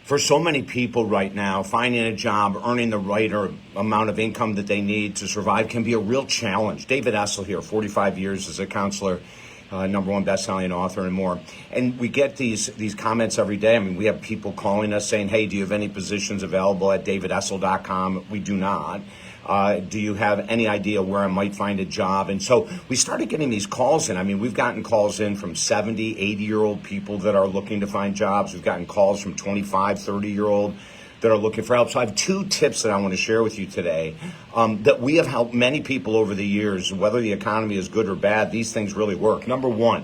For so many people right now, finding a job, earning the right or amount of income that they need to survive can be a real challenge. David Essel here, 45 years as a counselor, #1 best-selling author and more. And we get these comments every day. I mean, we have people calling us saying, hey, do you have any positions available at davidessel.com? We do not. Do you have any idea where I might find a job? And so we started getting these calls in. I mean, we've gotten calls in from 70, 80-year-old people that are looking to find jobs. We've gotten calls from 25, 30-year-old that are looking for help. So I have 2 tips that I want to share with you today that we have helped many people over the years. Whether the economy is good or bad, these things really work. Number 1,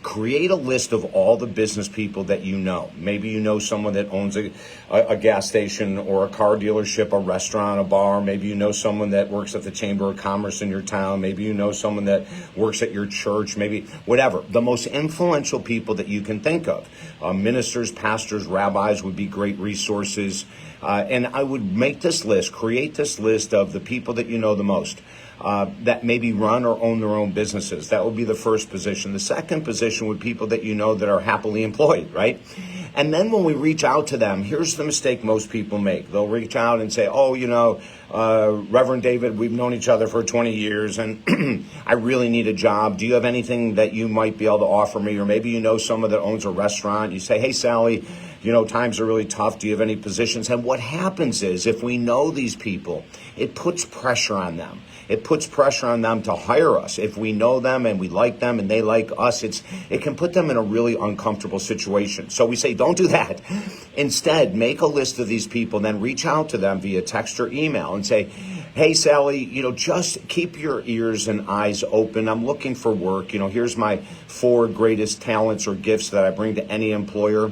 create a list of all the business people that you know. Maybe you know someone that owns a gas station or a car dealership, a restaurant, a bar. Maybe you know someone that works at the Chamber of Commerce in your town. Maybe you know someone that works at your church. Maybe whatever. The most influential people that you can think of. Ministers, pastors, rabbis would be great resources. And I would make this list, create this list of the people that you know the most. That maybe run or own their own businesses. That would be the first position. The second position would be people that you know that are happily employed, right? And then when we reach out to them, here's the mistake most people make. They'll reach out and say, oh, Reverend David, we've known each other for 20 years and I really need a job. Do you have anything that you might be able to offer me? Or maybe you know someone that owns a restaurant. You say, hey, Sally, times are really tough. Do you have any positions? And what happens is if we know these people, it puts pressure on them. It puts pressure on them to hire us. If we know them and we like them and they like us, it can put them in a really uncomfortable situation. So we say, don't do that. Instead, make a list of these people, then reach out to them via text or email and say, hey, Sally, just keep your ears and eyes open. I'm looking for work. Here's my 4 greatest talents or gifts that I bring to any employer.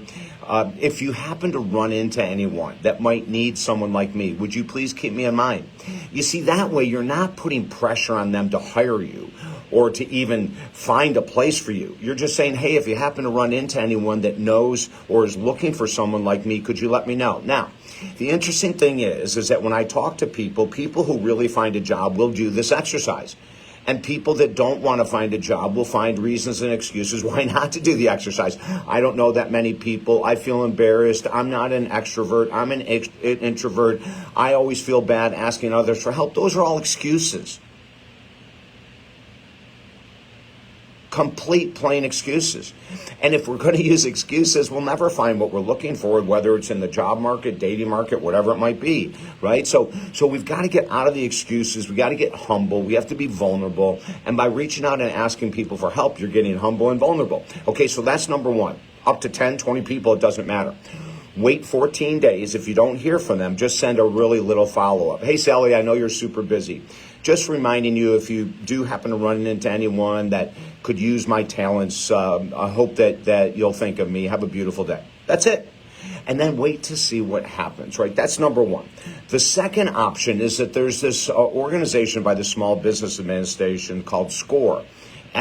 If you happen to run into anyone that might need someone like me, would you please keep me in mind? You see, that way you're not putting pressure on them to hire you or to even find a place for you. You're just saying, hey, if you happen to run into anyone that knows or is looking for someone like me, could you let me know? Now, the interesting thing is that when I talk to people who really find a job will do this exercise. And people that don't want to find a job will find reasons and excuses why not to do the exercise. I don't know that many people. I feel embarrassed. I'm not an extrovert. I'm an introvert. I always feel bad asking others for help. Those are all excuses. Complete plain excuses. And if we're going to use excuses, we'll never find what we're looking for, whether it's in the job market, dating market, whatever it might be, right? So we've got to get out of the excuses. We got to get humble. We have to be vulnerable. And by reaching out and asking people for help, you're getting humble and vulnerable. Okay, so that's number 1. Up to 10, 20 people, it doesn't matter. Wait 14 days. If you don't hear from them, just send a really little follow-up. Hey, Sally, I know you're super busy. Just reminding you, if you do happen to run into anyone that could use my talents, I hope that you'll think of me. Have a beautiful day. That's it. And then wait to see what happens, right? That's number 1. The second option is that there's this organization by the Small Business Administration called SCORE.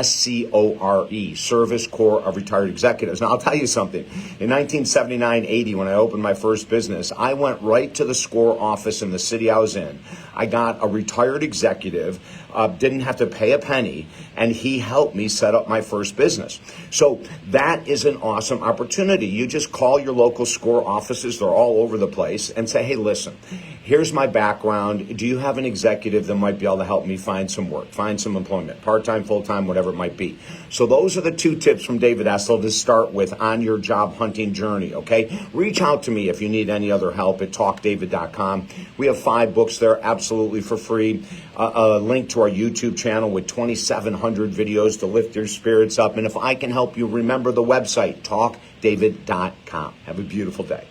SCORE, Service Corps of Retired Executives. Now, I'll tell you something. In 1979-80, when I opened my first business, I went right to the SCORE office in the city I was in. I got a retired executive, didn't have to pay a penny, and he helped me set up my first business. So that is an awesome opportunity. You just call your local SCORE offices, they're all over the place, and say, hey, listen, here's my background. Do you have an executive that might be able to help me find some work, find some employment, part-time, full-time, whatever it might be? So those are the 2 tips from David Essel to start with on your job hunting journey, okay? Reach out to me if you need any other help at talkdavid.com. We have 5 books there absolutely for free. A link to our YouTube channel with 2,700 videos to lift your spirits up. And if I can help you, remember the website, talkdavid.com. Have a beautiful day.